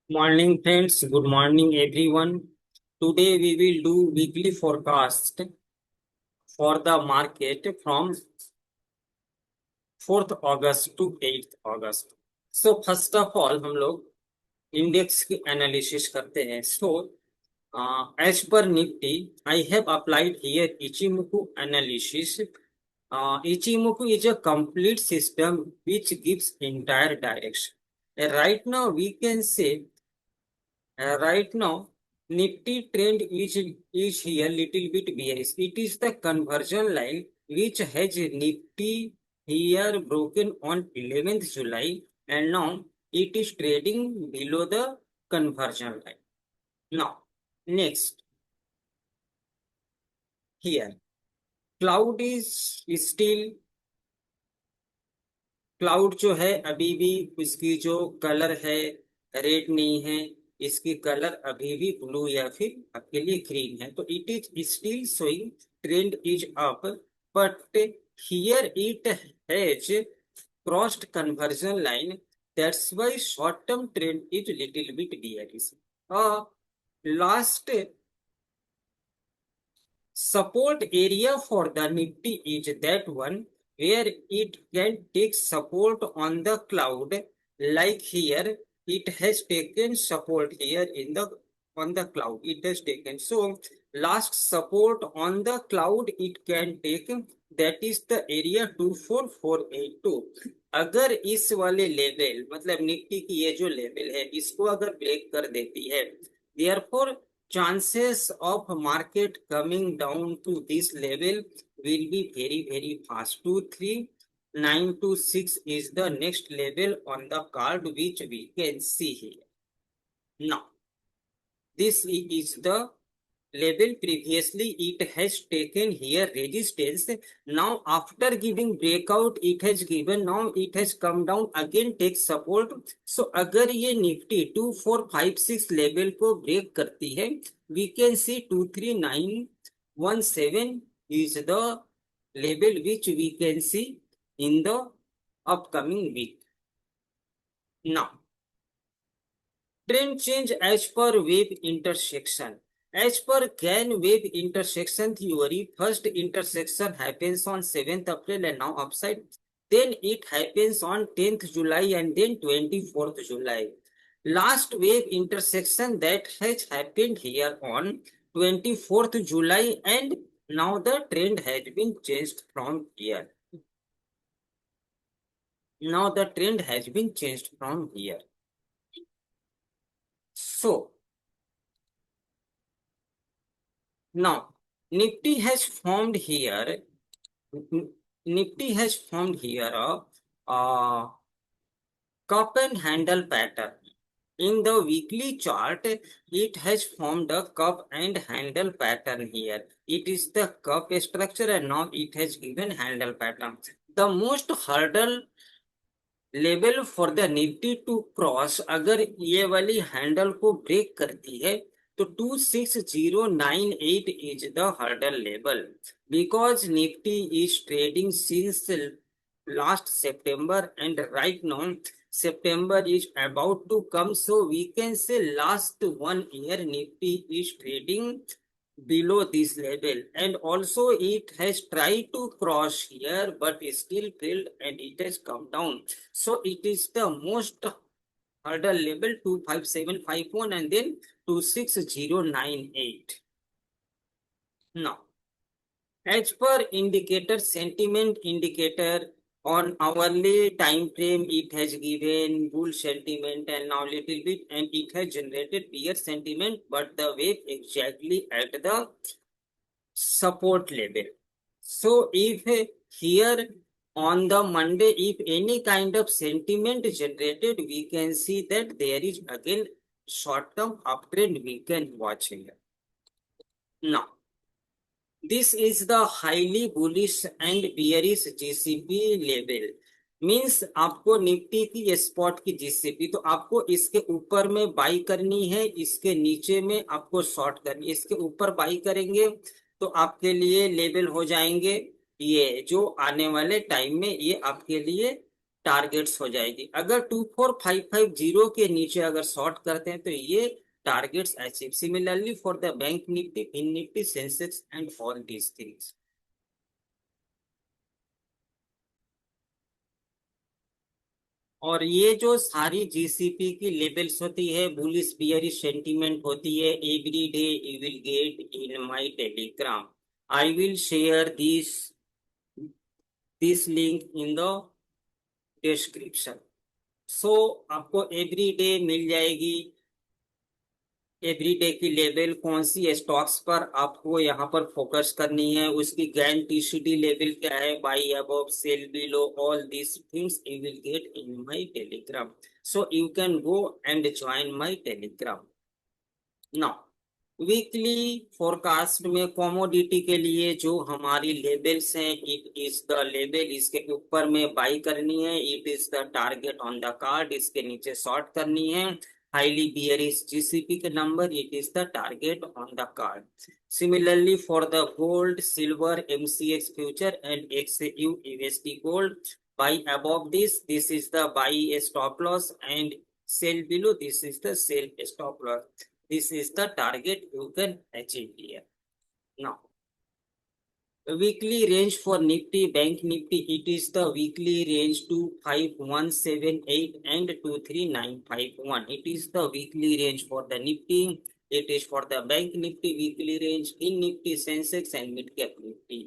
Morning, friends. Good morning, everyone. Today we will do weekly forecast for the market from 4th August to 8th August. So first of all हम लोग index की analysis करते हैं. So as per Nifty, I have applied here Ichimoku analysis. Ichimoku is a complete system which gives entire direction. Right now we can say right now, Nifty trend is here little bit bearish. It is the conversion line which has Nifty here broken on 11th July and now it is trading below the conversion line. Now, next here, cloud is still cloud जो है अभी भी उसकी जो colour है red नहीं है. इसकी कलर अभी भी ब्लू या फिर आपके लिए ग्रीन है. तो it is still showing trend is up but here it has crossed conversion line. That's why short term trend is little bit bearish. Last support area for the Nifty is that one where it can take support on the cloud. Like here, it has taken support here in the on the cloud. It has taken. So last support on the cloud it can take. That is the area 24482. अगर इस वाले level मतलब Nifty की ये जो level है इसको अगर ब्रेक कर देती है, therefore chances of market coming down to this level will be very fast. 23926 is the next level on the card which we can see here. Now this is the level. Previously it has taken here resistance. Now after giving breakout it has given, now it has come down again take support. So अगर ये Nifty 2456 level को break करती है, we can see 23917 is the level which we can see in the upcoming week. Now trend change as per wave intersection. As per Gann wave intersection theory, first intersection happens on 7th April and now upside. Then it happens on 10th July and then 24th July. Last wave intersection that has happened here on 24th July and now the trend has been changed from here. Now the trend has been changed from here. So now Nifty has formed here. Nifty has formed here a cup and handle pattern. In the weekly chart, it has formed a cup and handle pattern here. It is the cup structure and now it has given handle pattern. The most hurdle level for the Nifty to cross अगर ये वाली handle को break करती है तो 26098 is the hurdle level. Because Nifty is trading since last September and right now September is about to come, so we can say last 1 year Nifty is trading below this level, and also it has tried to cross here but still failed and it has come down. So it is the most hurdle level 25751 and then 26098. Now as per indicator, sentiment indicator on hourly time frame, it has given bull sentiment and now little bit, and it has generated bear sentiment, but the wave exactly at the support level. So if here on the Monday, if any kind of sentiment generated, we can see that there is again short-term uptrend we can watch here. Now this is the highly bullish and bearish GCP level. Means आपको Nifty की spot की GCP तो आपको इसके ऊपर में buy करनी है, इसके नीचे में आपको शॉर्ट करनी है. इसके ऊपर बाई करेंगे तो आपके लिए लेवल हो जाएंगे ये जो आने वाले टाइम में ये आपके लिए टारगेट्स हो जाएगी। अगर 24550 के नीचे अगर शॉर्ट करते हैं तो ये targets achieve. Similarly for the bank Nifty, fin Nifty, Sensex and all these things. और ये जो सारी जीसीपी की लेवल्स होती है, बुलिश बियरिश सेंटीमेंट होती है, every day you will get in my Telegram. I will share this link in the description. So आपको एवरी डे मिल जाएगी। एवरी डे की लेवल कौन सी स्टॉक्स पर आपको यहाँ पर फोकस करनी है, उसकी गैन टीसीडी लेवल क्या है, by above, cell below, all this things you will get in my Telegram. So you can go and join my Telegram now. Weekly forecast में कॉमोडिटी के लिए जो हमारी लेवल्स हैं, इट इज द लेवल, इसके ऊपर में बाई करनी है, it is the target on the card, इसके नीचे शॉर्ट करनी है। हाईली बियरिश जीसीपी के number, it is the target on the card. Similarly for the gold, silver, MCX future and XU USD gold, buy above this is the buy stop loss and sell below, this is the sell stop loss. This is the target you can achieve here. Now, weekly range for Nifty, Bank Nifty, it is the weekly range 25178 and 23951. It is the weekly range for the Nifty. It is for the Bank Nifty weekly range, in Nifty, Sensex and Mid Cap Nifty.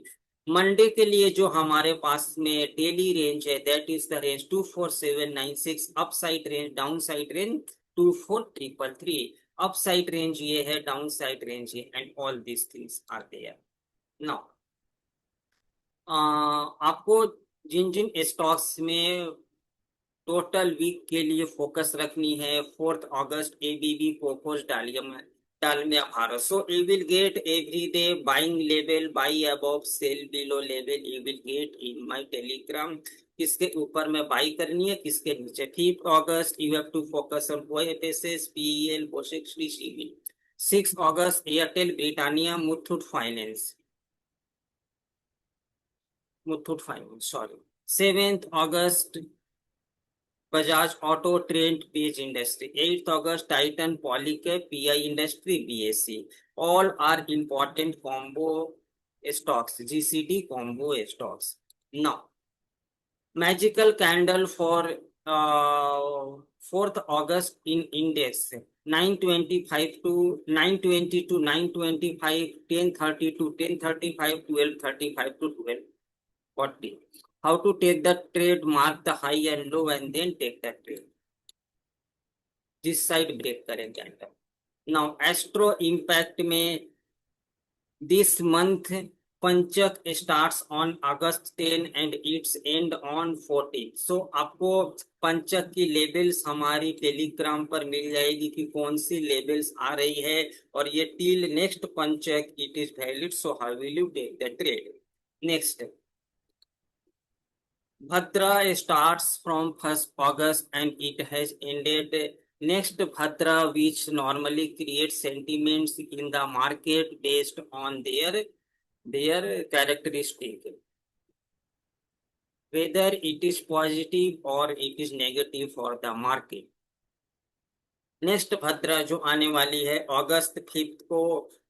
Monday के लिए जो हमारे पास में daily range है, that is the range 24796, upside range, downside range 24333। Upside range ये है, downside range ये, and all this things are there. Now आपको जिन जिन स्टॉक्स में टोटल वीक के लिए फोकस रखनी है, 4 अगस्त एबीबी, कोकोस, Dalmia Bharat. So you will get every day buying level, buy above, cell below level, you will get in my Telegram. किसके ऊपर में बाई करनी है, किसके नीचे। 5 अगस्त you have to focus on OFSS, PEL, बोशेक्स, सीबी। 6 अगस्त Airtel, Britannia, Muthoot finance, sorry. 7 अगस्त Bajaj auto, Trent, Page industry. 8 अगस्त Titan, Polycab, PI industry, BSC. All are important combo stocks, GCD combo stocks. Now magical candle for 4 अगस्त in index, 925 to 920 to 925, 1030 to 1035, 1235 to 1240। How to take the trade, mark the high and low and then take the trade. जिस side break करें candle. Now astro impact में this month Panchak starts on August 10 and it's and on 14। सो आपको पंचक की labels हमारी Telegram पर मिल जाएगी कि कौन सी लेबल्स आ रही है, और ये till next Panchak it is valid. So how will you take the trade. Next, Bhadra starts from 1st August and it has ended. Next, Bhadra, which normally creates sentiments in the market based on their characteristic, whether it is positive or it is negative for the market. Next Bhadra जो आने वाली है अगस्त 5 को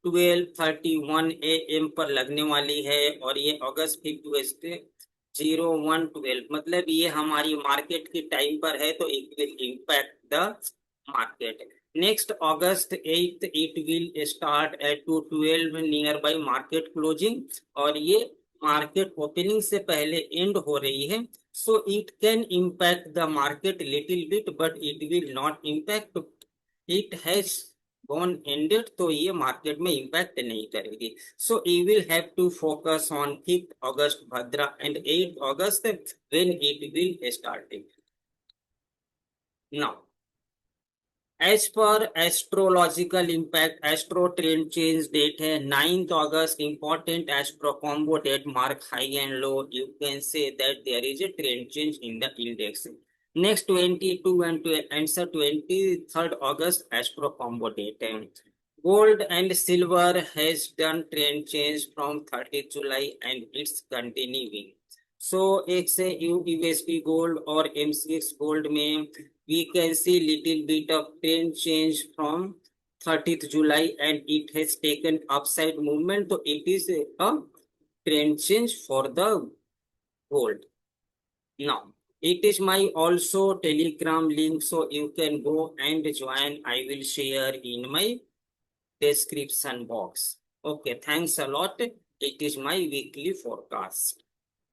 12:31 AM पर लगने वाली है, और ये अगस्त 5 0112, मतलब ये हमारी मार्केट की टाइम पर है, तो it will impact the market. Next August 8 it will start at 212 near by market closing, और ये मार्केट ओपनिंग से पहले एंड हो रही है। So it can impact the market little bit, but it will not impact, it has gone ended, तो ये market में इम्पैक्ट नहीं करेगी। So you will have to focus on 5 August Bhadra and 8 August when it will start. Now as per astrological impact, astro trend change date है 9th August, important astro combo date, mark high and low, you can say that there is a trend change in the index. Next 22 and 23rd August Astro combo date. Gold and silver has done trend change from 30th July and it's continuing. So एक से USP gold और MCX gold में we can see little bit of trend change from 30th July and it has taken upside movement. So it is a trend change for the gold. Now it is my also Telegram link, so you can go and join. I will share in my description box. Okay, thanks a lot. It is my weekly forecast.